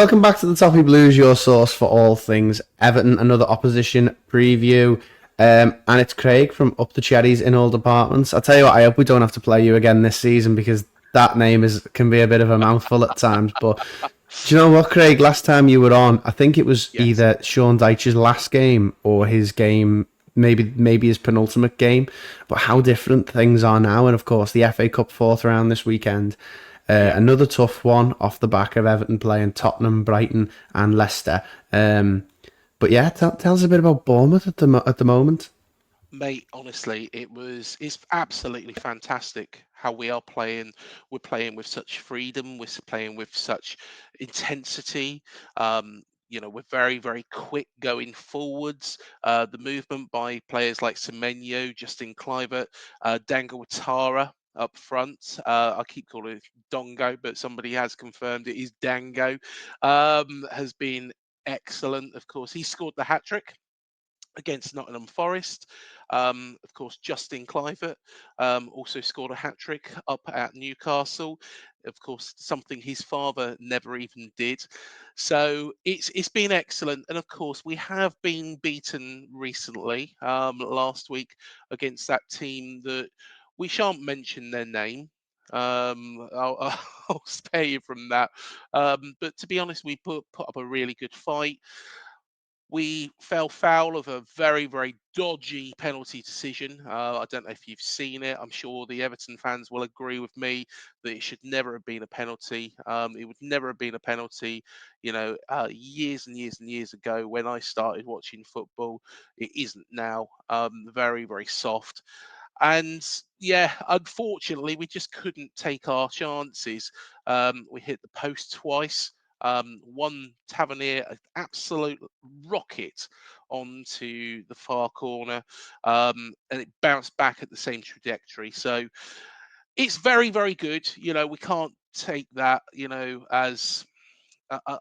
Welcome back to the Toffee Blues, your source for all things Everton. Another opposition preview, and it's Craig from Up the Cherries in all departments. I tell you what, I hope we don't have to play you again this season because that name can be a bit of a mouthful at times. But do you know what, Craig? Last time you were on, I think it was Yes. either Sean Dyche's last game or his game, maybe his penultimate game. But how different things are now, and of course the FA Cup fourth round this weekend. Yeah. Another tough one off the back of Everton playing Tottenham, Brighton, and Leicester. But yeah, tell us a bit about Bournemouth at the moment. Mate, honestly, it's absolutely fantastic how we are playing. We're playing with such freedom, playing with such intensity. We're very, very quick going forwards. The movement by players like Semenyo, Justin Kluivert, Dango Ouattara up front. I keep calling it Dongo, but somebody has confirmed it is Dango. Has been excellent. Of course, he scored the hat trick against Nottingham Forest. Of course, Justin Kluivert also scored a hat trick up at Newcastle. Of course, something his father never even did. So it's been excellent, and of course we have been beaten recently. Last week against that team that we shan't mention their name. I'll spare you from that. But to be honest, we put up a really good fight. We fell foul of a very, very dodgy penalty decision. I don't know if you've seen it. I'm sure the Everton fans will agree with me that it should never have been a penalty. It would never have been a penalty, years and years and years ago when I started watching football. It isn't now. Very, very soft. And yeah, unfortunately, we just couldn't take our chances. We hit the post twice. One Tavernier, an absolute rocket onto the far corner, and it bounced back at the same trajectory. So it's very, very good. We can't take that, as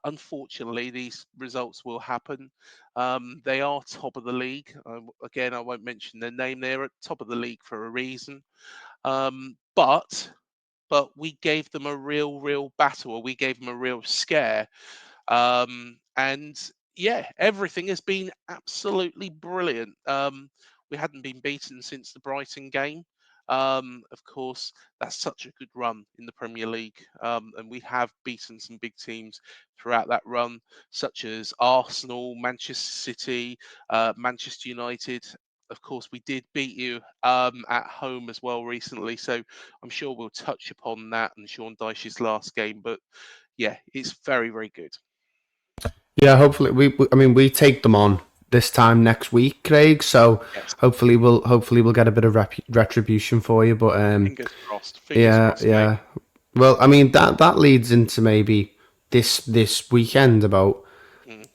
unfortunately, these results will happen. They are top of the league. Again, I won't mention their name. They're at top of the league for a reason. But we gave them a real battle, or we gave them a real scare. And yeah, everything has been absolutely brilliant. We hadn't been beaten since the Brighton game. Of course, that's such a good run in the Premier League, and we have beaten some big teams throughout that run, such as Arsenal, Manchester City, Manchester United. Of course, we did beat you at home as well recently, so I'm sure we'll touch upon that and Sean Dyche's last game. But yeah, it's very, very good. Yeah, hopefully I mean, we take them on this time next week, Craig. So Yes. hopefully we'll get a bit of retribution for you. But Fingers crossed. Fingers yeah, crossed, mate. yeah. Well, I mean that leads into maybe this weekend about Mm.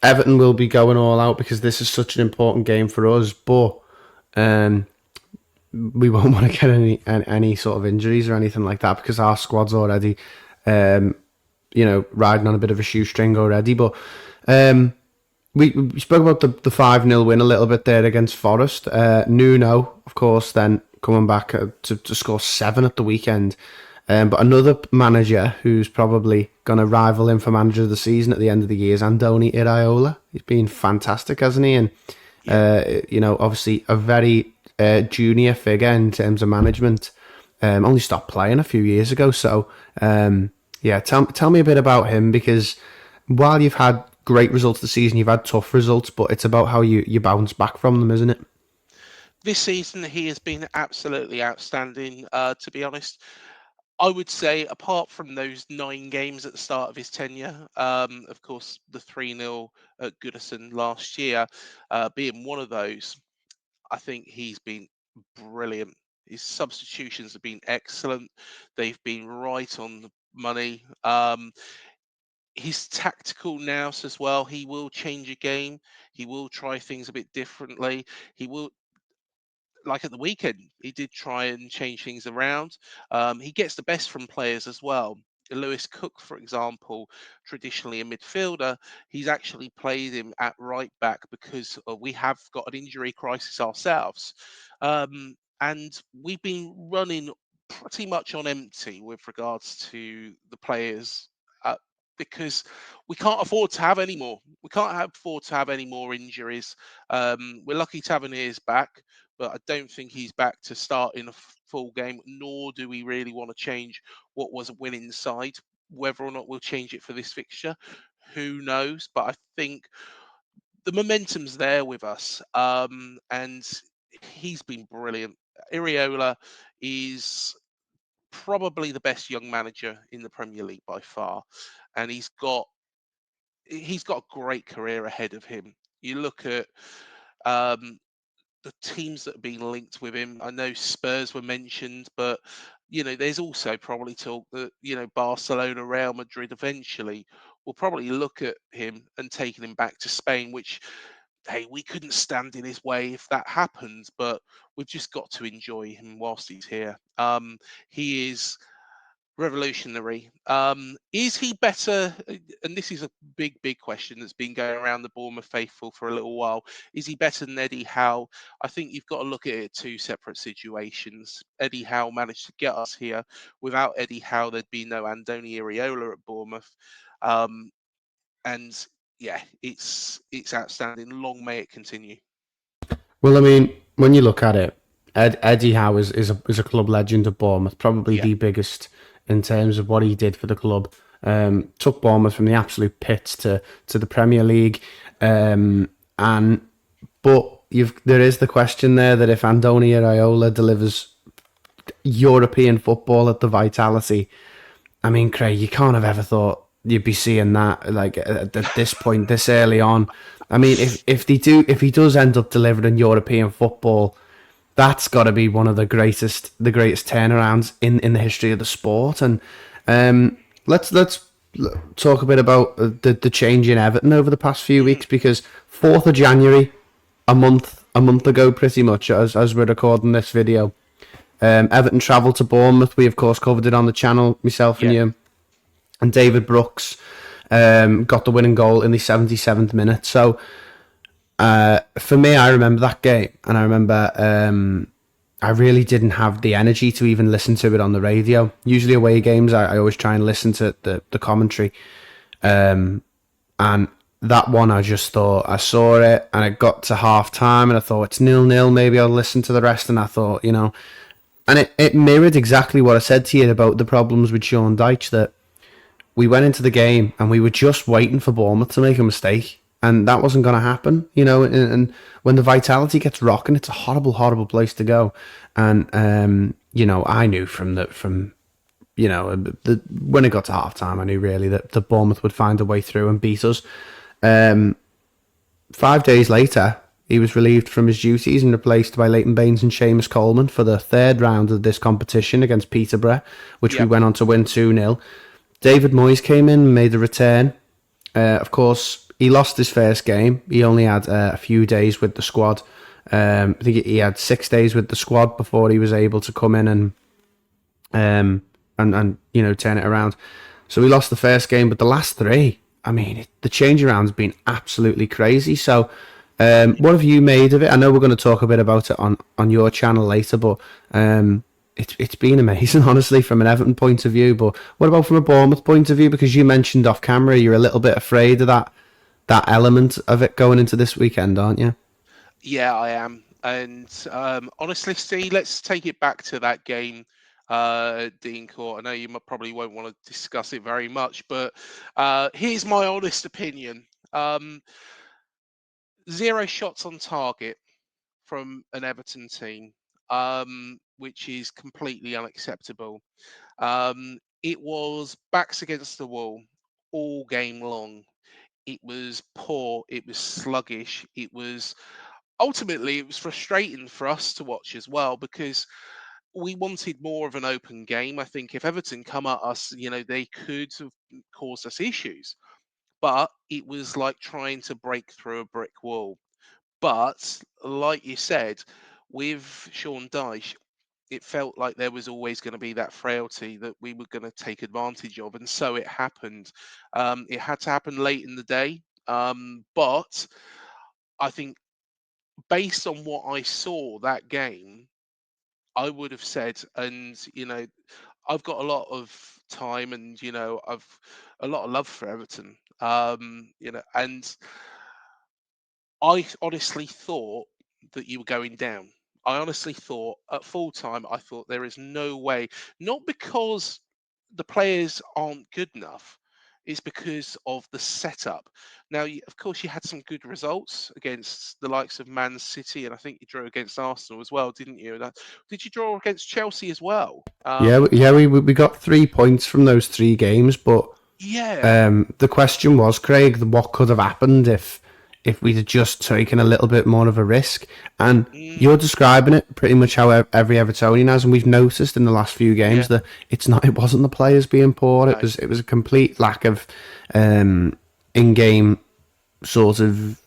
Everton will be going all out because this is such an important game for us. But um, we won't want to get any sort of injuries or anything like that because our squad's already, um, riding on a bit of a shoestring already. But um, we spoke about the 5-0 win a little bit there against Forest. Nuno, of course, then coming back to score 7 at the weekend. But another manager who's probably going to rival him for manager of the season at the end of the year is Andoni Iraola. He's been fantastic, hasn't he? And Yeah. obviously a very junior figure in terms of management. Only stopped playing a few years ago. So yeah, tell me a bit about him because while you've had great results this season, you've had tough results, but it's about how you bounce back from them, isn't it? This season, he has been absolutely outstanding. To be honest, I would say, apart from those 9 games at the start of his tenure, of course, the 3-0 at Goodison last year, being one of those, I think he's been brilliant. His substitutions have been excellent. They've been right on the money. His tactical nous as well. He will change a game. He will try things a bit differently. He will, like at the weekend, he did try and change things around. He gets the best from players as well. Lewis Cook, for example, traditionally a midfielder, he's actually played him at right back because we have got an injury crisis ourselves. And we've been running pretty much on empty with regards to the players. because we can't afford to have any more. We can't afford to have any more injuries. We're lucky Tavernier is back, but I don't think he's back to start in a full game. Nor do we really want to change what was a winning side. Whether or not we'll change it for this fixture, who knows? But I think the momentum's there with us, and he's been brilliant. Iriola is probably the best young manager in the Premier League by far, and he's got a great career ahead of him. You look at um, the teams that have been linked with him. I know Spurs were mentioned, but there's also probably talk that Barcelona, Real Madrid eventually will probably look at him and taking him back to Spain, which hey, we couldn't stand in his way if that happens, but we've just got to enjoy him whilst he's here. He is revolutionary. Is he better? And this is a big, big question that's been going around the Bournemouth faithful for a little while. Is he better than Eddie Howe? I think you've got to look at it two separate situations. Eddie Howe managed to get us here. Without Eddie Howe, there'd be no Andoni Iraola at Bournemouth. Um, and yeah, it's outstanding. Long may it continue. Well, I mean, when you look at it, Eddie Howe is a club legend at Bournemouth, probably Yeah, the biggest in terms of what he did for the club. Took Bournemouth from the absolute pits to the Premier League, and but there is the question there that if Andoni Iraola delivers European football at the Vitality, I mean, Craig, you can't have ever thought you'd be seeing that like at this point, this early on. I mean, if he does end up delivering European football, that's got to be one of the greatest turnarounds in the history of the sport. And let's talk a bit about the change in Everton over the past few mhm, weeks, because 4th of January, a month ago, pretty much as we're recording this video, Everton travelled to Bournemouth. We of course covered it on the channel, myself and yeah, you. And David Brooks got the winning goal in the 77th minute. So for me, I remember that game, and I remember I really didn't have the energy to even listen to it on the radio. Usually away games, I always try and listen to the commentary. And that one, I just thought, I saw it, and it got to half time, and I thought, it's 0-0, maybe I'll listen to the rest. And I thought, and it mirrored exactly what I said to you about the problems with Sean Dyche, that we went into the game and we were just waiting for Bournemouth to make a mistake, and that wasn't going to happen. And when the vitality gets rocking, it's a horrible, horrible place to go. And I knew from when it got to half time, I knew really that the Bournemouth would find a way through and beat us. 5 days later, he was relieved from his duties and replaced by Leighton Baines and Seamus Coleman for the third round of this competition against Peterborough, which we yeah, went on to win 2-0. David Moyes came in and made a return. Of course, he lost his first game. He only had a few days with the squad. I think he had 6 days with the squad before he was able to come in and turn it around. So we lost the first game, but the last three, I mean, the change around's been absolutely crazy. So, what have you made of it? I know we're going to talk a bit about it on your channel later, but it's been amazing, honestly, from an Everton point of view. But what about from a Bournemouth point of view? Because you mentioned off camera you're a little bit afraid of that element of it going into this weekend, aren't you? yeah. I am, and honestly, Steve, let's take it back to that game. Dean Court. I know you probably won't want to discuss it very much, but here's my honest opinion. Um, Zero shots on target from an Everton team, which is completely unacceptable. It was backs against the wall all game long. It was poor. It was sluggish. It was frustrating for us to watch as well, because we wanted more of an open game. I think if Everton come at us, they could have caused us issues, but it was like trying to break through a brick wall. But like you said, with Sean Dyche, it felt like there was always going to be that frailty that we were going to take advantage of, and so it happened. It had to happen late in the day, but I think based on what I saw that game, I would have said, and I've got a lot of time, and I've a lot of love for Everton. And I honestly thought that you were going down. I honestly thought at full time, I thought there is no way, not because the players aren't good enough, it's because of the setup. Now, of course, you had some good results against the likes of Man City, and I think you drew against Arsenal as well, didn't you? Did you draw against Chelsea as well? Yeah, yeah, we got 3 points from those 3 games, but Yeah. the question was, Craig, what could have happened if we'd have just taken a little bit more of a risk? And you're Mm, describing it pretty much how every Evertonian has, and we've noticed in the last few games yeah. that it wasn't the players being poor. No. It was a complete lack of in game sort of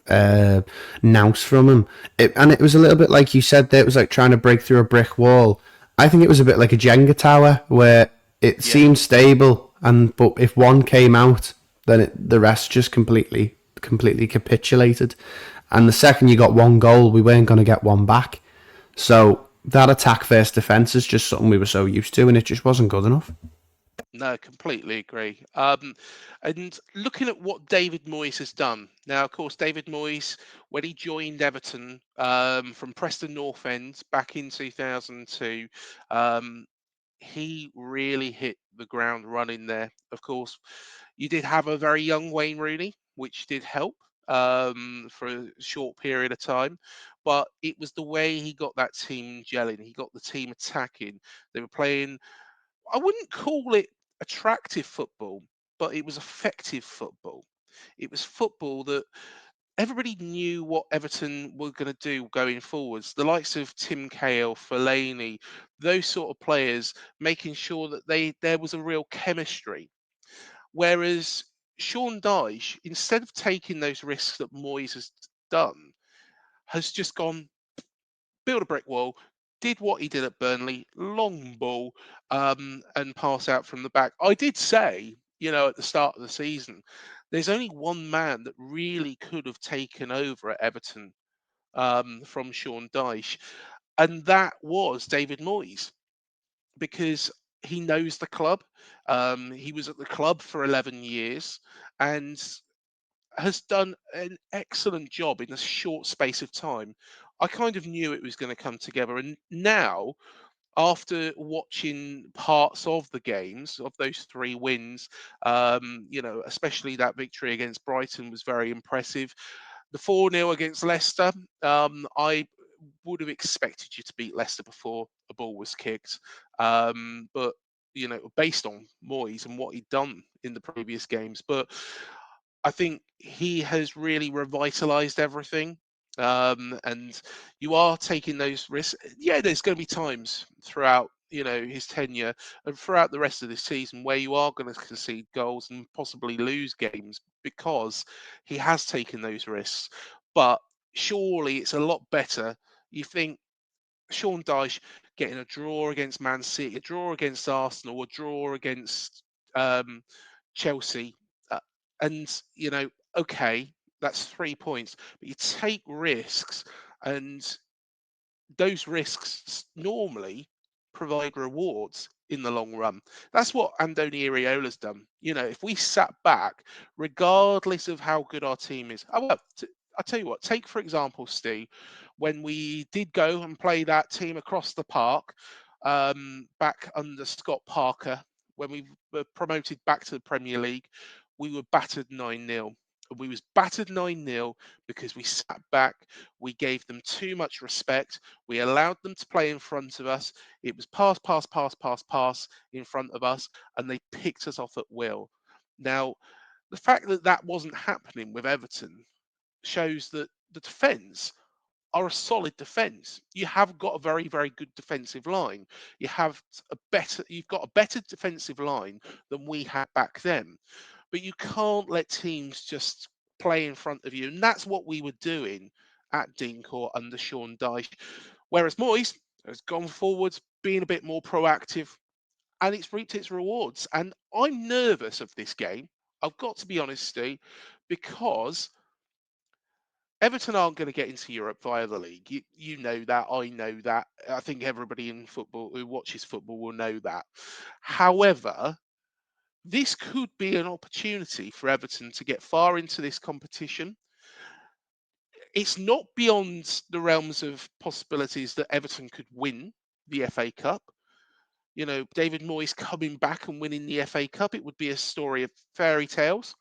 nous from him. And it was a little bit like you said there, it was like trying to break through a brick wall. I think it was a bit like a Jenga tower where it Yeah. seemed stable, but if one came out, then the rest just completely capitulated. And the second you got one goal, we weren't going to get one back. So that attack versus defence is just something we were so used to, and it just wasn't good enough. No, completely agree. And looking at what David Moyes has done now, of course, David Moyes, when he joined Everton from Preston North End back in 2002, um, he really hit the ground running there. Of course, you did have a very young Wayne Rooney, which did help for a short period of time, but it was the way he got that team gelling. He got the team attacking. They were playing, I wouldn't call it attractive football, but it was effective football. It was football that everybody knew what Everton were going to do going forwards. The likes of Tim Cahill, Fellaini, those sort of players, making sure that there was a real chemistry. Whereas Sean Dyche, instead of taking those risks that Moyes has done, has just gone build a brick wall, did what he did at Burnley, long ball, and pass out from the back. I did say, at the start of the season, there's only one man that really could have taken over at Everton from Sean Dyche, and that was David Moyes, because he knows the club. He was at the club for 11 years and has done an excellent job in a short space of time. I kind of knew it was going to come together. And now, after watching parts of the games, of those 3 wins, especially that victory against Brighton was very impressive. The 4-0 against Leicester, I would have expected you to beat Leicester before a ball was kicked. But based on Moyes and what he'd done in the previous games. But I think he has really revitalized everything. And you are taking those risks. Yeah, there's going to be times throughout, his tenure and throughout the rest of this season where you are going to concede goals and possibly lose games because he has taken those risks. But surely it's a lot better. You think Sean Dyche getting a draw against Man City, a draw against Arsenal, a draw against um, Chelsea, uh, and okay, that's 3 points, but you take risks, and those risks normally provide rewards in the long run. That's what Andoni Iraola's done. If we sat back, regardless of how good our team is, I'll tell you what, take for example, Steve, when we did go and play that team across the park back under Scott Parker, when we were promoted back to the Premier League, we were battered 9-0. We was battered 9-0 because we sat back, we gave them too much respect, we allowed them to play in front of us. It was pass, pass, pass, pass, pass in front of us, and they picked us off at will. Now, the fact that that wasn't happening with Everton shows that the defence are a solid defence. You have got a very, very good defensive line. You've got a better defensive line than we had back then. But you can't let teams just play in front of you, and that's what we were doing at Dean Court under Sean Dyche. Whereas Moyes has gone forwards, being a bit more proactive, and it's reaped its rewards. And I'm nervous of this game. I've got to be honest, Steve, because Everton aren't going to get into Europe via the league. You know that. I know that. I think everybody in football who watches football will know that. However, this could be an opportunity for Everton to get far into this competition. It's not beyond the realms of possibilities that Everton could win the FA Cup. You know, David Moyes coming back and winning the FA Cup, it would be a story of fairy tales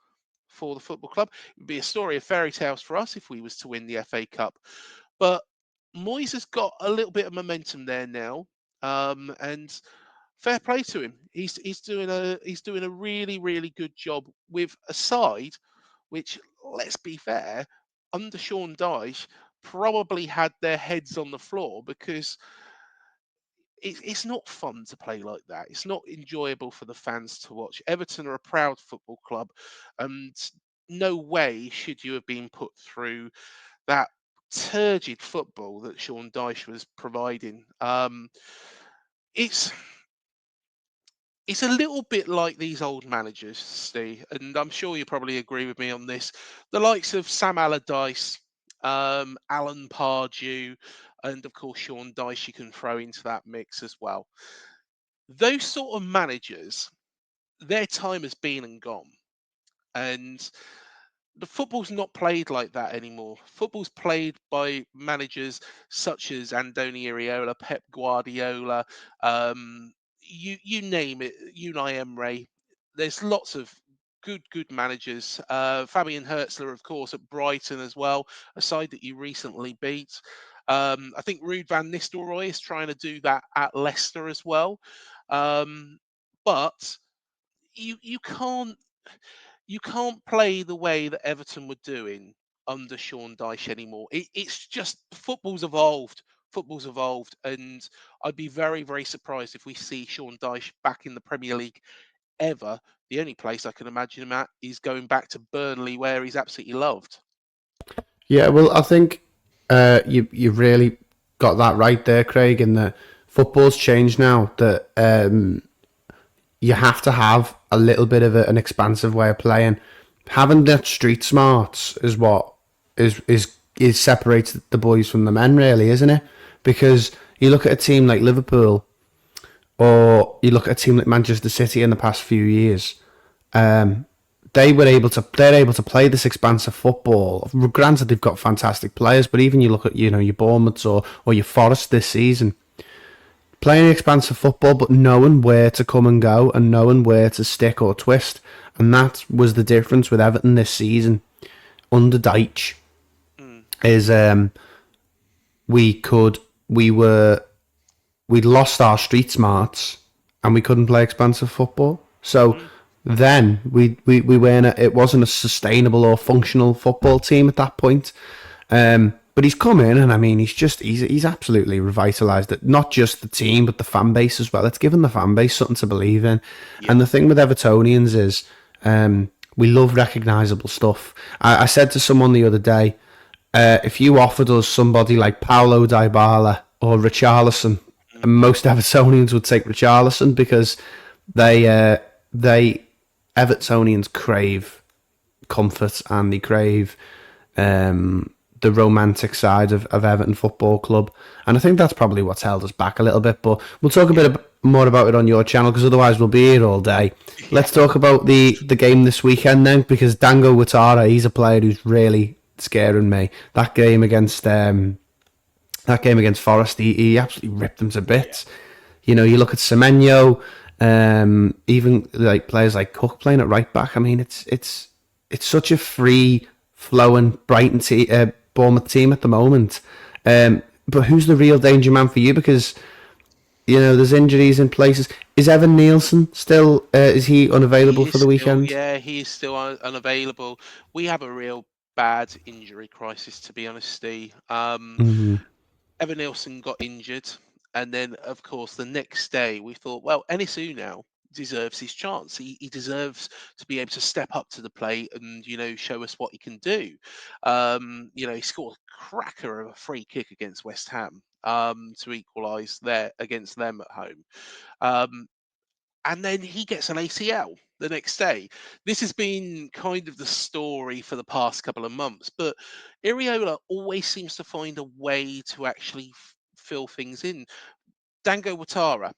for the football club. It would be a story of fairy tales for us if we was to win the FA Cup. But Moyes has got a little bit of momentum there now, and fair play to him. He's doing a really good job with a side, which, let's be fair, under Sean Dyche probably had their heads on the floor because it's not fun to play like that. It's not enjoyable for the fans to watch. Everton are a proud football club, and no way should you have been put through that turgid football that Sean Dyche was providing. It's it's a little bit like these old managers, Steve, and I'm sure you probably agree with me on this. The likes of Sam Allardyce, Alan Pardew, and of course Sean Dyche you can throw into that mix as well. Those sort of managers, their time has been and gone. And the football's not played like that anymore. Football's played by managers such as Andoni Iraola, Pep Guardiola, you name it, Unai Emery. There's lots of good managers. Fabian Hertzler, of course, at Brighton as well, a side that you recently beat. I think Ruud van Nistelrooy is trying to do that at Leicester as well. Um, but you can't play the way that Everton were doing under Sean Dyche anymore. It's just football's evolved. Football's evolved, and I'd be very surprised if we see Sean Dyche back in the Premier League ever. The only place I can imagine him at is going back to Burnley, where he's absolutely loved. Yeah, well, I think you really got that right there, Craig. In that football's changed now. That you have to have a little bit of an expansive way of playing. Having that street smarts is what is separates the boys from the men, really, isn't it? Because you look at a team like Liverpool, or you look at a team like Manchester City in the past few years. Um, they're able to play this expansive football. Granted, they've got fantastic players, but even you look at your Bournemouth or your Forest this season, playing expansive football, but knowing where to come and go and knowing where to stick or twist. And that was the difference with Everton this season under Deitch. Mm, Is we could we were we'd lost our street smarts and we couldn't play expansive football. So mm, then we weren't it wasn't a sustainable or functional football team at that point. But he's come in and I mean he's absolutely revitalised it. Not just the team but the fan base as well. It's given the fan base something to believe in. yeah. And the thing with Evertonians is we love recognisable stuff. I said to someone the other day, if you offered us somebody like Paulo Dybala or Richarlison, Mm, and most Evertonians would take Richarlison because they Evertonians crave comfort and they crave the romantic side of Everton Football Club, and I think that's probably what's held us back a little bit. But we'll talk a yeah. bit more about it on your channel because otherwise we'll be here all day. Yeah. Let's talk about the game this weekend then, because Dango Watara, he's a player who's really scaring me. That game against Forest, he absolutely ripped them to Yeah. bits. You know, you look at Semenyo, even like players like Cook playing at right back. I mean, it's such a free flowing Bournemouth team at the moment. But who's the real danger man for you? Because there's injuries in places. Is Evan Nielsen still? Is he unavailable He for is the still, weekend? yeah, he is still unavailable. We have a real bad injury crisis, to be honest, Steve. Mm-hmm. Evan Nielsen got injured, and then of course the next day we thought, well, Enisu now deserves his chance. He deserves to be able to step up to the plate and show us what he can do. He scored a cracker of a free kick against West Ham to equalise there against them at home. Um, and then he gets an ACL the next day. This has been kind of the story for the past couple of months, but Iriola always seems to find a way to actually fill things in. Dango Watara,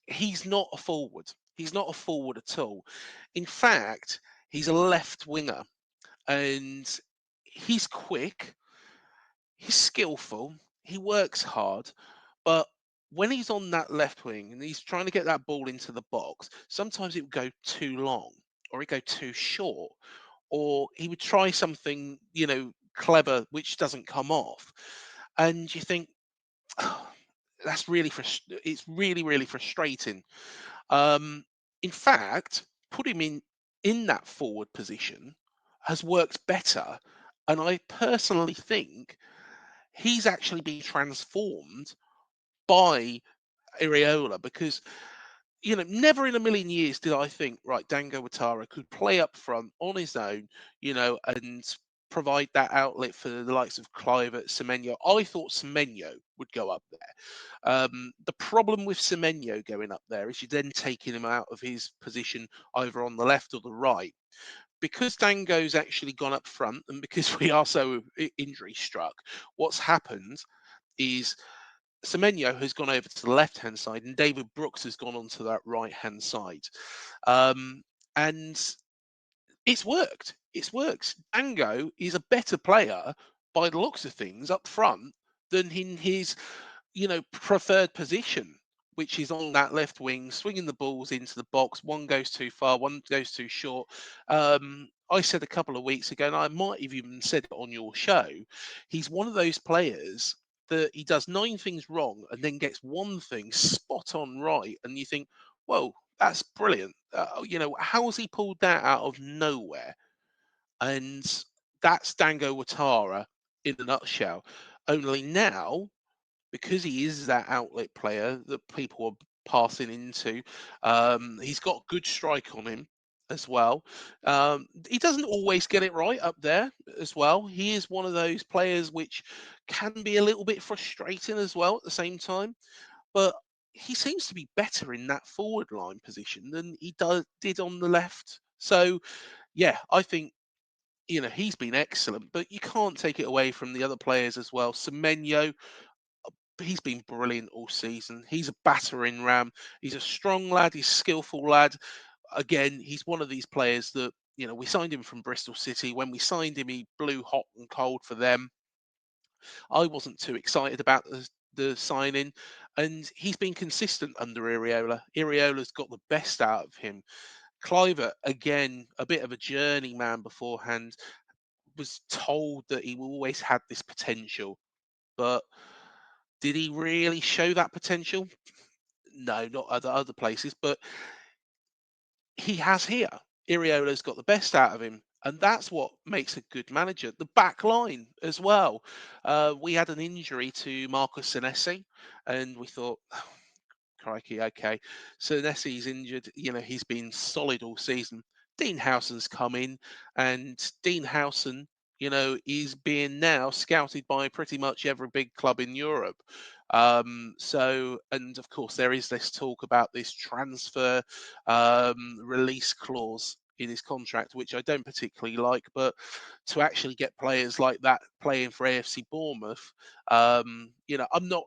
he's not a forward. He's not a forward at all. In fact, he's a left winger, and he's quick, he's skillful, he works hard, but when he's on that left wing and he's trying to get that ball into the box, sometimes it would go too long or it would go too short, or he would try something, clever which doesn't come off. And you think, "Oh, that's really it's really, really frustrating." Um, in fact, put him in that forward position has worked better, and I personally think he's actually been transformed by Iriola, because never in a million years did I think, right, Dango Watara could play up front on his own, and provide that outlet for the likes of Clivert, Semenyo. I thought Semenyo would go up there. The problem with Semenyo going up there is you're then taking him out of his position either on the left or the right. Because Dango's actually gone up front, and because we are so injury struck, what's happened is Semenyo has gone over to the left-hand side, and David Brooks has gone onto that right-hand side. And it's worked. It's worked. Dango is a better player by the looks of things up front than in his, preferred position, which is on that left wing, swinging the balls into the box. One goes too far, one goes too short. I said a couple of weeks ago, and I might have even said it on your show, he's one of those players that he does 9 things wrong and then gets one thing spot on right, and you think, whoa, that's brilliant. How has he pulled that out of nowhere? And that's Dango Watara in a nutshell. Only now, because he is that outlet player that people are passing into, he's got good strike on him as well. He doesn't always get it right up there as well. He is one of those players which can be a little bit frustrating as well at the same time. But he seems to be better in that forward line position than he did on the left. So, yeah, I think he's been excellent, but you can't take it away from the other players as well. Semenyo, he's been brilliant all season. He's a battering ram. He's a strong lad. He's a skillful lad. Again, he's one of these players that we signed him from Bristol City. When we signed him, he blew hot and cold for them. I wasn't too excited about the signing, and he's been consistent under Iriola. Iriola's got the best out of him. Clivert, again, a bit of a journeyman beforehand, was told that he always had this potential, but did he really show that potential? No, not other places, but he has here. Iriola's got the best out of him, and that's what makes a good manager. The back line as well. We had an injury to Marcus Senesi, and we thought, crikey, okay. So Nessie's injured. He's been solid all season. Dean Howson's come in, and Dean Howson, is being now scouted by pretty much every big club in Europe. And of course, there is this talk about this transfer release clause in his contract, which I don't particularly like. But to actually get players like that playing for AFC Bournemouth, I'm not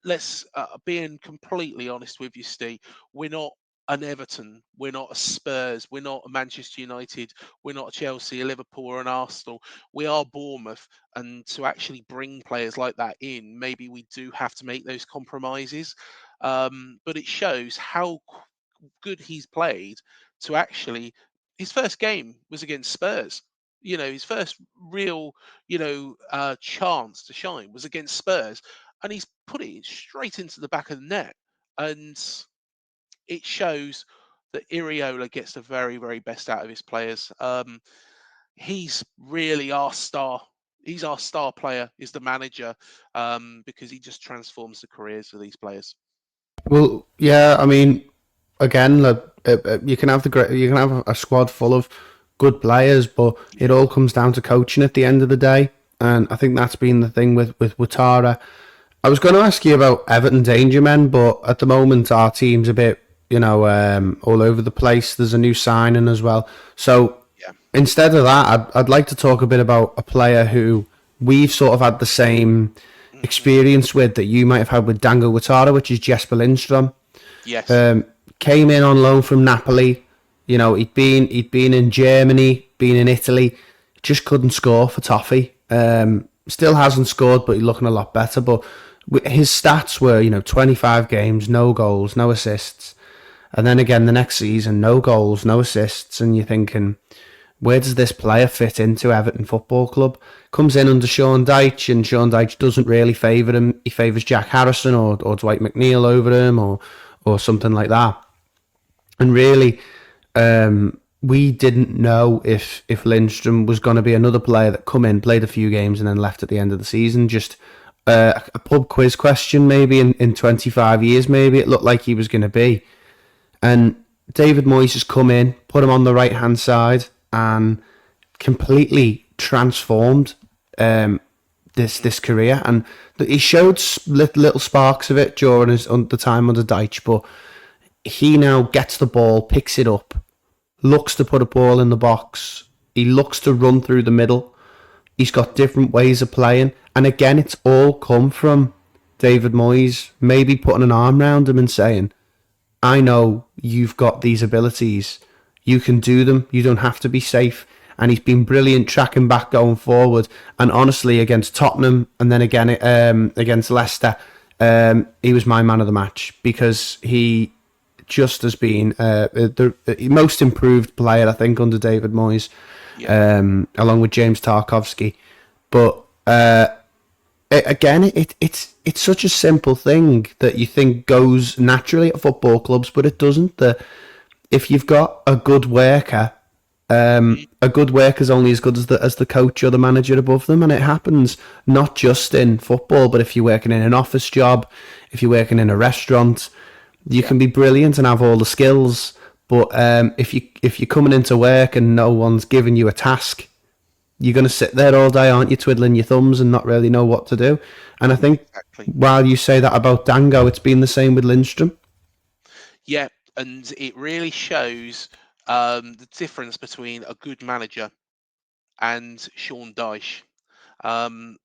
let's being completely honest with you, Steve, we're not an Everton, we're not a Spurs, we're not a Manchester United, we're not a Chelsea, a Liverpool, or an Arsenal. We are Bournemouth, and to actually bring players like that in, maybe we do have to make those compromises. But it shows how good he's played to actually. His first game was against Spurs. His first real, chance to shine was against Spurs, and he's put it straight into the back of the net. And it shows that Iriola gets the very, very best out of his players. He's really our star. He's our star player. He's the manager, because he just transforms the careers of these players. Well, yeah, I mean, again, you can have you can have a squad full of good players, but it all comes down to coaching at the end of the day. And I think that's been the thing with Watara. I was going to ask you about Everton Danger Men, but at the moment our team's a bit all over the place. There's a new signing as well. So Yeah. instead of that, I'd like to talk a bit about a player who we've sort of had the same Hmm. experience with that you might have had with Dango Guattara, which is Jesper Lindstrom. Yes. Came in on loan from Napoli. He'd been in Germany, been in Italy, just couldn't score for Toffee. Still hasn't scored, but he's looking a lot better. But his stats were 25 games, no goals, no assists, and then again the next season, no goals, no assists, and you're thinking, where does this player fit into Everton Football Club? Comes in under Sean Dyche, and Sean Dyche doesn't really favour him. He favours Jack Harrison or Dwight McNeil over him or something like that. And really, we didn't know if Lindstrom was going to be another player that come in, played a few games, and then left at the end of the season. Just a pub quiz question, maybe in 25 years, maybe it looked like he was going to be. And David Moyes has come in, put him on the right hand side, and completely transformed this career. And he showed little sparks of it during the time under Dyche, but he now gets the ball, picks it up, looks to put a ball in the box. He looks to run through the middle. He's got different ways of playing. And again, it's all come from David Moyes maybe putting an arm around him and saying, I know you've got these abilities. You can do them. You don't have to be safe. And he's been brilliant tracking back going forward. And honestly, against Tottenham and then again against Leicester, he was my man of the match because he just has been the most improved player, I think, under David Moyes, Yeah. along with James Tarkovsky. But again, it's such a simple thing that you think goes naturally at football clubs, but it doesn't. That if you've got a good worker, Mm. a good worker's only as good as the coach or the manager above them, and it happens not just in football, but if you're working in an office job, if you're working in a restaurant, you Yeah. can be brilliant and have all the skills. But if you're coming into work and no one's giving you a task, you're going to sit there all day, aren't you, twiddling your thumbs and not really know what to do. And I think Exactly. while you say that about Dango, it's been the same with Lindstrom. Yeah, and it really shows the difference between a good manager and Sean Dyche. Um,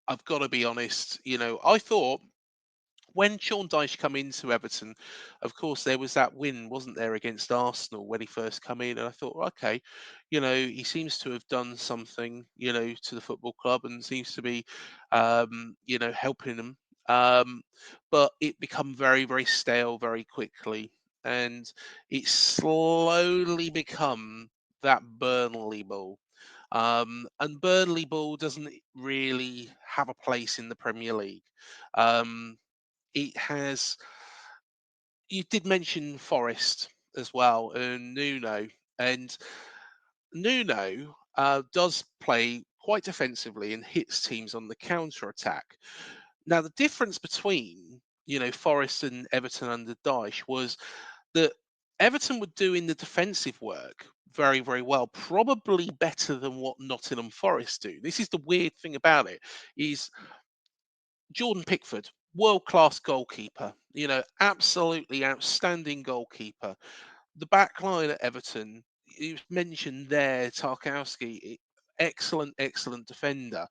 I've got to be honest. I thought when Sean Dyche come into Everton, of course there was that win, wasn't there, against Arsenal when he first come in, and I thought, "Well, okay, he seems to have done something, to the football club, and seems to be, helping them." Um, but it become very, very stale very quickly, and it slowly become that Burnley ball. And Burnley ball doesn't really have a place in the Premier League. Um, it has. You did mention Forest as well, and Nuno, and Nuno does play quite defensively and hits teams on the counter attack. Now, the difference between Forest and Everton under Dyche was that Everton were doing the defensive work very, very well, probably better than what Nottingham Forest do. This is the weird thing about it: is Jordan Pickford, world class goalkeeper, absolutely outstanding goalkeeper. The back line at Everton, you mentioned there, Tarkowski, excellent, excellent defender.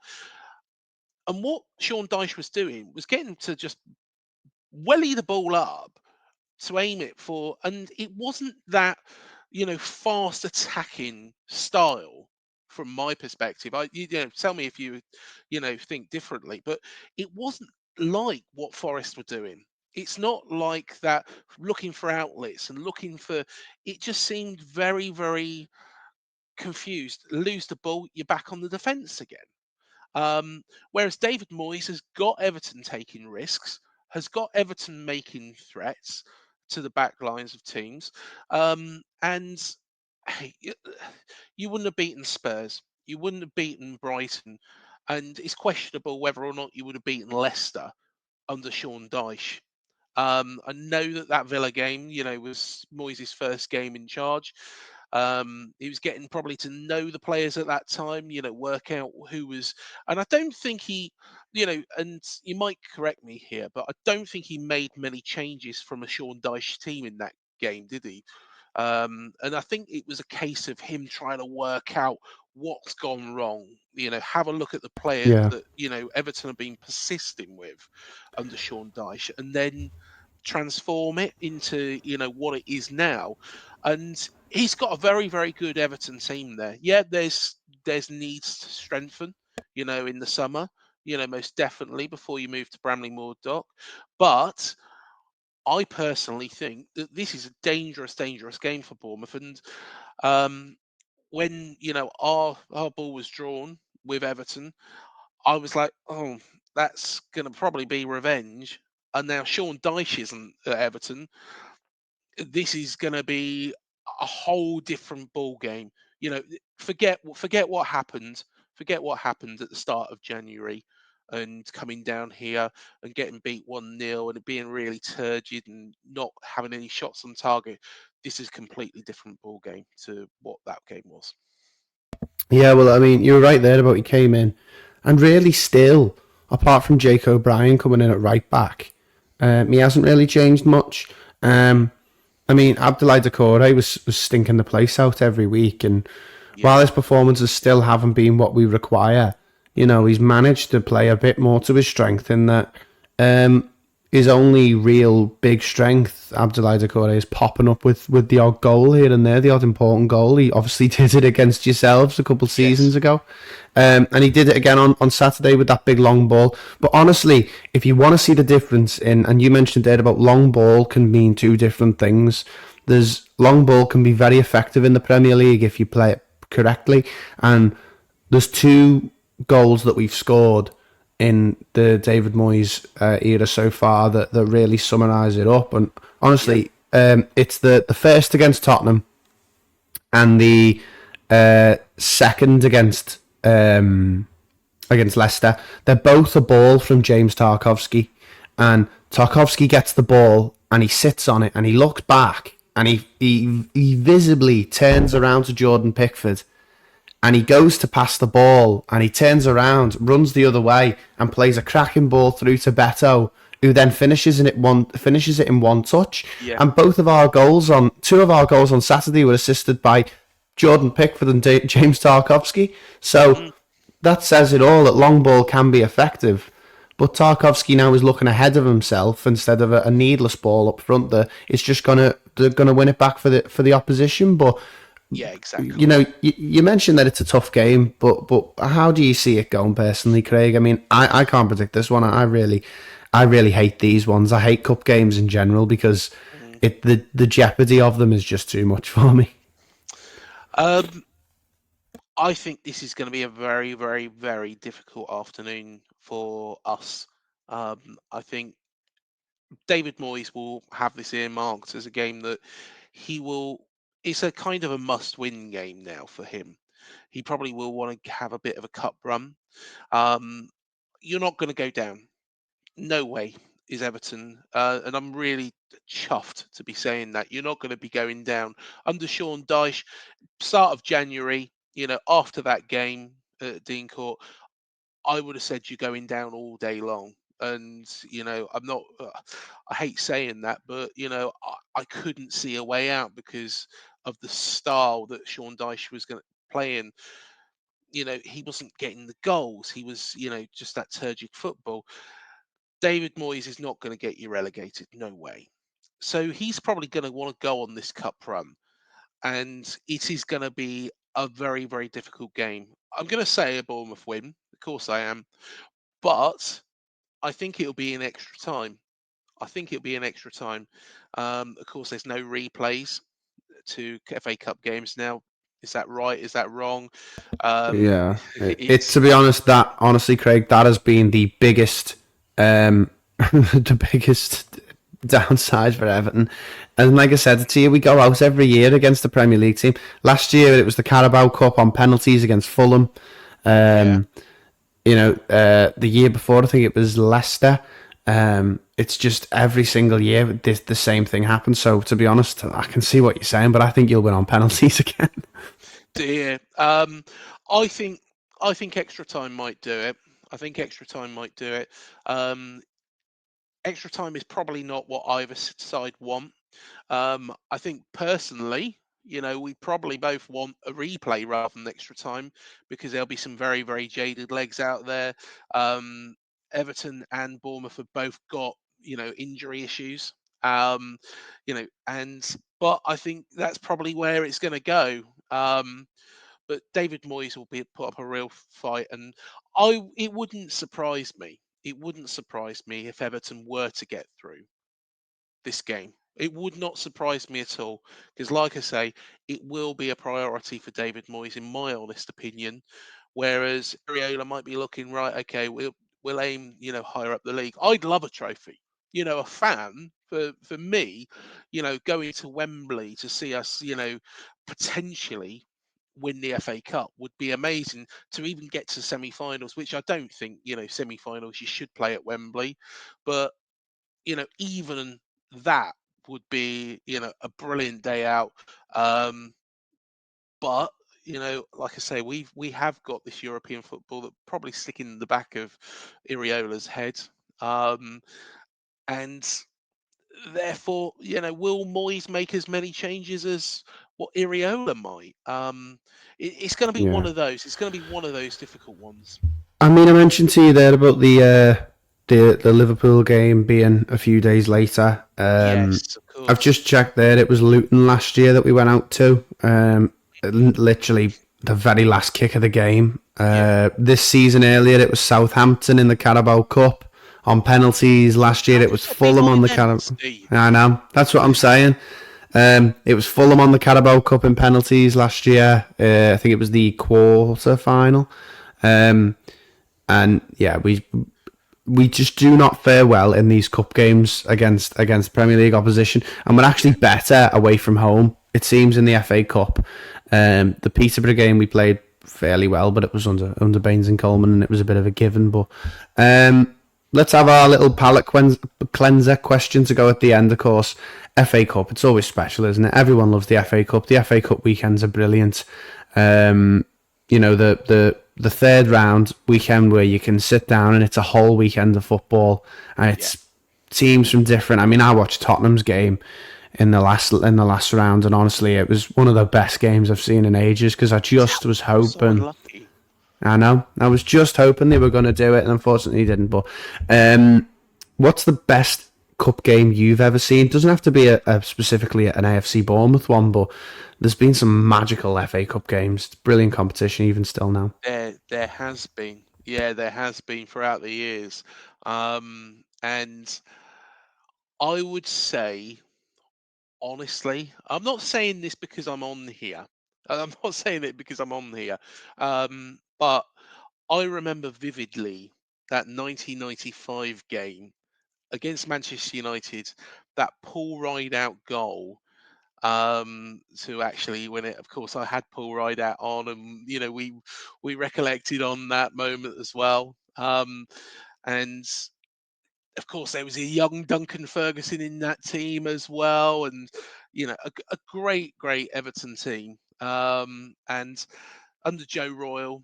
And what Sean Dyche was doing was getting to just welly the ball up to aim it for, and it wasn't that fast attacking style from my perspective. Tell me if you think differently, but it wasn't like what Forest were doing. It's not like that looking for outlets and looking for. It just seemed very, very confused. Lose the ball, you're back on the defence again. Whereas David Moyes has got Everton taking risks, has got Everton making threats to the back lines of teams, and hey, you wouldn't have beaten Spurs, you wouldn't have beaten Brighton, and it's questionable whether or not you would have beaten Leicester under Sean Dyche. I know that Villa game, was Moyes' first game in charge. He was getting probably to know the players at that time, work out who was, and I don't think he, and you might correct me here, but I don't think he made many changes from a Sean Dyche team in that game, did he? And I think it was a case of him trying to work out what's gone wrong. Have a look at the players Yeah. that Everton have been persisting with under Sean Dyche, and then transform it into what it is now. And he's got a very very good Everton team there. Yeah, there's needs to strengthen. In the summer. Most definitely before you move to Bramley Moor Dock, but I personally think that this is a dangerous, dangerous game for Bournemouth. And um, when our ball was drawn with Everton, I was like, oh, that's going to probably be revenge. And now Sean Dyche isn't at Everton. This is going to be a whole different ball game. Forget what happened. Forget what happened at the start of January, and coming down here and getting beat 1-0 and it being really turgid and not having any shots on target. This is a completely different ball game to what that game was. Yeah, well, I mean, you were right there about he came in, and really still, apart from Jake O'Brien coming in at right back, he hasn't really changed much. I mean, Abdoulaye Doucouré was stinking the place out every week, and while Yeah. his performances still haven't been what we require, he's managed to play a bit more to his strength in that um, his only real big strength, Abdoulaye Doucouré, is popping up with the odd goal here and there, the odd important goal. He obviously did it against yourselves a couple of seasons Yes. ago. And he did it again on Saturday with that big long ball. But honestly, if you want to see the difference in, and you mentioned there about long ball can mean two different things. There's long ball can be very effective in the Premier League if you play it correctly. And there's two goals that we've scored in the David Moyes era so far that really summarise it up. And Yeah. honestly, it's the first against Tottenham and the second against Leicester. They're both a ball from James Tarkowski, and Tarkowski gets the ball and he sits on it and he looks back and he visibly turns around to Jordan Pickford and he goes to pass the ball and he turns around, runs the other way, and plays a cracking ball through to Beto, who then finishes it in one touch. Yeah. And two of our goals on Saturday were assisted by Jordan Pickford and James Tarkowski. So Mm, that says it all that long ball can be effective. But Tarkovsky now is looking ahead of himself instead of a needless ball up front. There, it's just they're gonna win it back for the opposition. But yeah. Exactly. you mentioned that it's a tough game, but how do you see it going personally, Craig? I mean, I can't predict this one. I really hate these ones. I hate cup games in general because Mm. the jeopardy of them is just too much for me. Um, I think this is going to be a very, very, very difficult afternoon for us. I think David Moyes will have this earmarked as a game that he will. It's a kind of a must-win game now for him. He probably will want to have a bit of a cup run. Um, you're not going to go down. No way is Everton, and I'm really chuffed to be saying that you're not going to be going down under Sean Dyche. Start of January, after that game at Dean Court, I would have said you're going down all day long. And I'm not. I hate saying that, but I couldn't see a way out because of the style that Sean Dyche was going to play in. He wasn't getting the goals. He was, just that turgid football. David Moyes is not going to get you relegated. No way. So he's probably going to want to go on this cup run, and it is going to be a very, very difficult game. I'm going to say a Bournemouth win. Of course I am. But I think it'll be in extra time. I think it'll be in extra time. Of course, there's no replays to FA Cup games now. Is that right? Is that wrong? Um, Yeah, it it's to be honest, that honestly, Craig, that has been the biggest, the biggest downside for Everton. And like I said to you, we go out every year against the Premier League team. Last year it was the Carabao Cup on penalties against Fulham. yeah. Um, the year before I think it was Leicester. It's just every single year the same thing happens. So to be honest, I can see what you're saying, but I think you'll win on penalties again. Dear. I think extra time might do it. I think extra time might do it. Um, Extra time is probably not what either side want. I think personally, we probably both want a replay rather than extra time because there'll be some very, very jaded legs out there. Um, Everton and Bournemouth have both got, injury issues. Um, and but I think that's probably where it's going to go. But David Moyes will be put up a real fight, and it wouldn't surprise me. It wouldn't surprise me if Everton were to get through this game. It would not surprise me at all because, like I say, it will be a priority for David Moyes, in my honest opinion. Whereas Ariola might be looking right. Okay, we'll aim, higher up the league. I'd love a trophy. A fan for me, going to Wembley to see us, potentially win the FA Cup would be amazing. To even get to semi-finals, which I don't think, semi-finals you should play at Wembley, but even that would be, a brilliant day out. Um, but like I say, we have got this European football that probably sticking in the back of Iriola's head, um, and therefore, will Moyes make as many changes as what Iriola might? It's going to be one Yeah. of those. It's going to be one of those difficult ones. I mean, I mentioned to you there about the Liverpool game being a few days later. Yes, of I've course. just checked there. It was Luton last year that we went out to. Literally the very last kick of the game. Yeah. This season earlier, it was Southampton in the Carabao Cup on penalties. Last year, How it did was I beat Fulham my on the memories, Carabao. Steve? I know. That's what I'm saying. It was Fulham on the Carabao Cup in penalties last year. I think it was the quarter final. Um, and yeah, we just do not fare well in these cup games against Premier League opposition, and we're actually Yeah. better away from home. It seems in the FA Cup. The Peterborough game we played fairly well, but it was under Baines and Coleman, and it was a bit of a given. But let's have our little palate cleanser question to go at the end. Of course, FA Cup. It's always special, isn't it? Everyone loves the FA Cup. The FA Cup weekends are brilliant. Um, the third round weekend where you can sit down and it's a whole weekend of football and Yeah. it's teams from different. I mean, I watched Tottenham's game in the last round, and honestly, it was one of the best games I've seen in ages because I See, just was I was so hoping. unlucky. I know I was just hoping they were going to do it, and unfortunately, didn't. But what's the best cup game you've ever seen? Doesn't have to be specifically an AFC Bournemouth one, but there's been some magical FA Cup games. It's brilliant competition, even still now. There has been. Yeah, there has been throughout the years. And I would say, honestly, I'm not saying this because I'm on here. I'm not saying it because I'm on here. But I remember vividly that 1995 game against Manchester United, that Paul Rideout goal to actually win it. Of course, I had Paul Rideout on, and we recollected on that moment as well. And of course, there was a young Duncan Ferguson in that team as well, and a great, great Everton team. And under Joe Royle,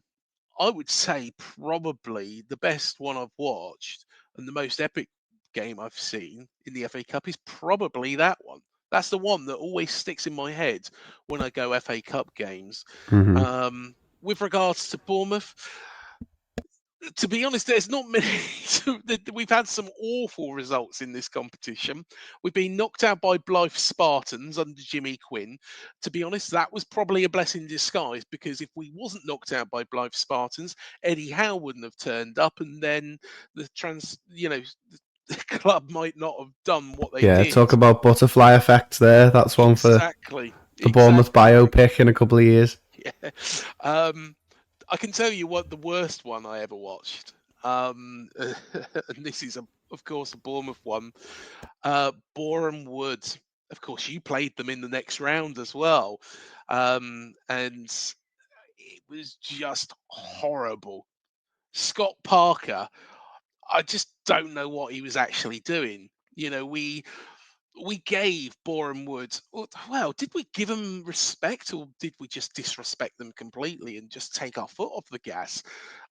I would say probably the best one I've watched and the most epic game I've seen in the FA Cup is probably that one. That's the one that always sticks in my head when I go FA Cup games. Hmm. With regards to Bournemouth, to be honest, there's not many. We've had some awful results in this competition. We've been knocked out by Blythe Spartans under Jimmy Quinn. To be honest, that was probably a blessing in disguise because if we wasn't knocked out by Blythe Spartans, Eddie Howe wouldn't have turned up, and then the club might not have done what they Yeah, did. talk about butterfly effects there. That's one Exactly, for Bournemouth exactly, mate. biopic in a couple of years. Yeah. Um, I can tell you what the worst one I ever watched. And this is of course a Bournemouth one. Boreham Wood. Of course, you played them in the next round as well, and it was just horrible. Scott Parker. I just don't know what he was actually doing. We gave Boreham Wood. Well, did we give them respect, or did we just disrespect them completely and just take our foot off the gas?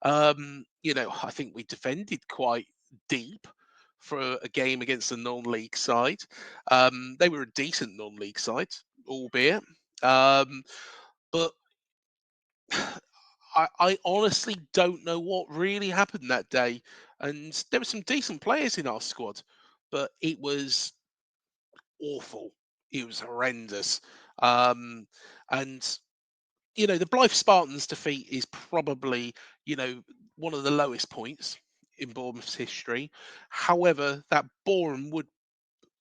I think we defended quite deep. for a game against a non-league side. They were a decent non-league side, albeit. But I honestly don't know what really happened that day. And there were some decent players in our squad, but it was awful. It was horrendous. Um, and the Blythe Spartans defeat is probably, one of the lowest points in Bournemouth's history. However, that Boreham Wood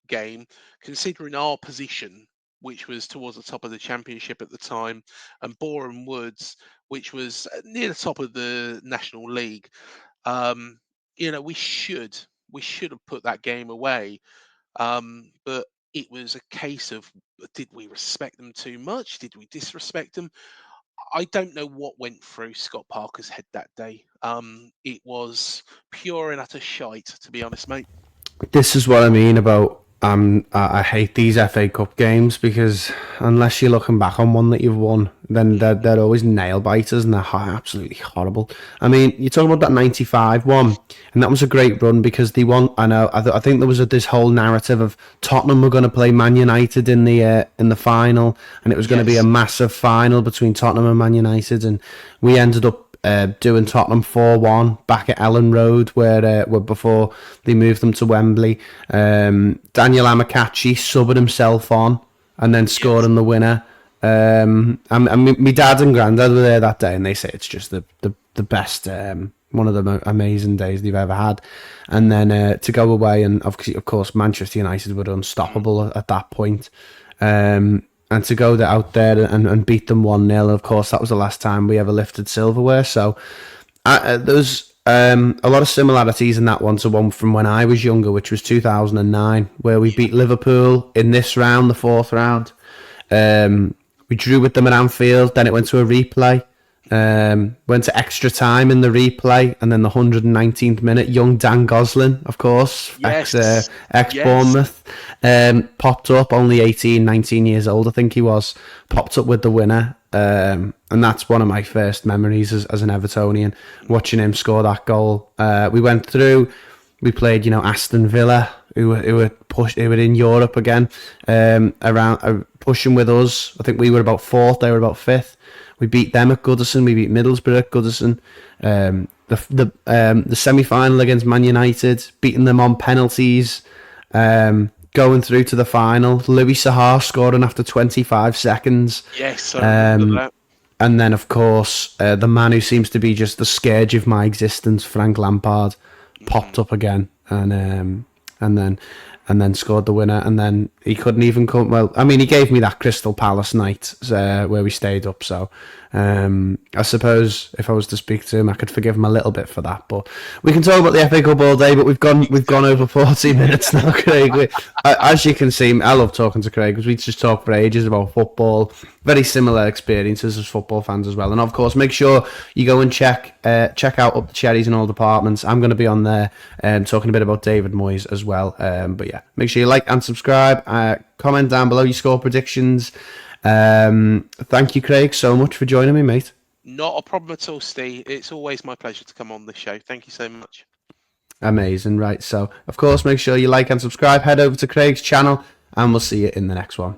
game, considering our position, which was towards the top of the championship at the time, and Boreham Woods, which was near the top of the National League, um, we should have put that game away. But it was a case of, did we respect them too much? Did we disrespect them? I don't know what went through Scott Parker's head that day. It was pure and utter shite, to be honest, mate. This is what I mean about I hate these FA Cup games because unless you're looking back on one that you've won, then they're always nail biters and they're absolutely horrible. I mean, you're talking about that '95 one, and that was a great run because they won. I know. I think there was this whole narrative of Tottenham were going to play Man United in the final, and it was going to be a Yes. massive final between Tottenham and Man United, and we ended up doing Tottenham 4-1 back at Ellen Road, where before they moved them to Wembley. Daniel Amakachi subbing himself on and then Yes. scoring the winner. And my dad and granddad were there that day, and they say it's just the best, one of the amazing days they've ever had. And then to go away, and of course Manchester United were unstoppable at that point. And to go out there and beat them 1-0, of course, that was the last time we ever lifted silverware. So there's a lot of similarities in that one to one from when I was younger, which was 2009, where we beat Liverpool in this round, the fourth round. We drew with them at Anfield, then it went to a replay. Went to extra time in the replay, and then the 119th minute, young Dan Gosling, of course, Yes. ex Yes. Bournemouth, popped up, only 18, 19 years old, I think he was, popped up with the winner. And that's one of my first memories as an Evertonian, watching him score that goal. We went through, we played, Aston Villa, who were in Europe again, around pushing with us. I think we were about fourth, they were about fifth. We beat them at Goodison. We beat Middlesbrough at Goodison. The semi final against Man United, beating them on penalties. Going through to the final. Louis Sahar scoring after 25 seconds. Yes, I remember that. And then, of course, the man who seems to be just the scourge of my existence, Frank Lampard, popped up again, and then scored the winner. And then he couldn't even come. Well, I mean, he gave me that Crystal Palace night where we stayed up. So I suppose if I was to speak to him, I could forgive him a little bit for that. But we can talk about the FA Cup all day. But we've gone over 40 minutes now, Craig. As you can see, I love talking to Craig because we just talk for ages about football. Very similar experiences as football fans as well. And of course, make sure you go and check out Up the Cherries in all departments. I'm going to be on there talking a bit about David Moyes as well. But yeah, make sure you like and subscribe. Comment down below your score predictions. Thank you, Craig, so much for joining me, mate. Not a problem at all, Steve. It's always my pleasure to come on the show. Thank you so much. Amazing, right? So, of course, make sure you like and subscribe. Head over to Craig's channel, and we'll see you in the next one.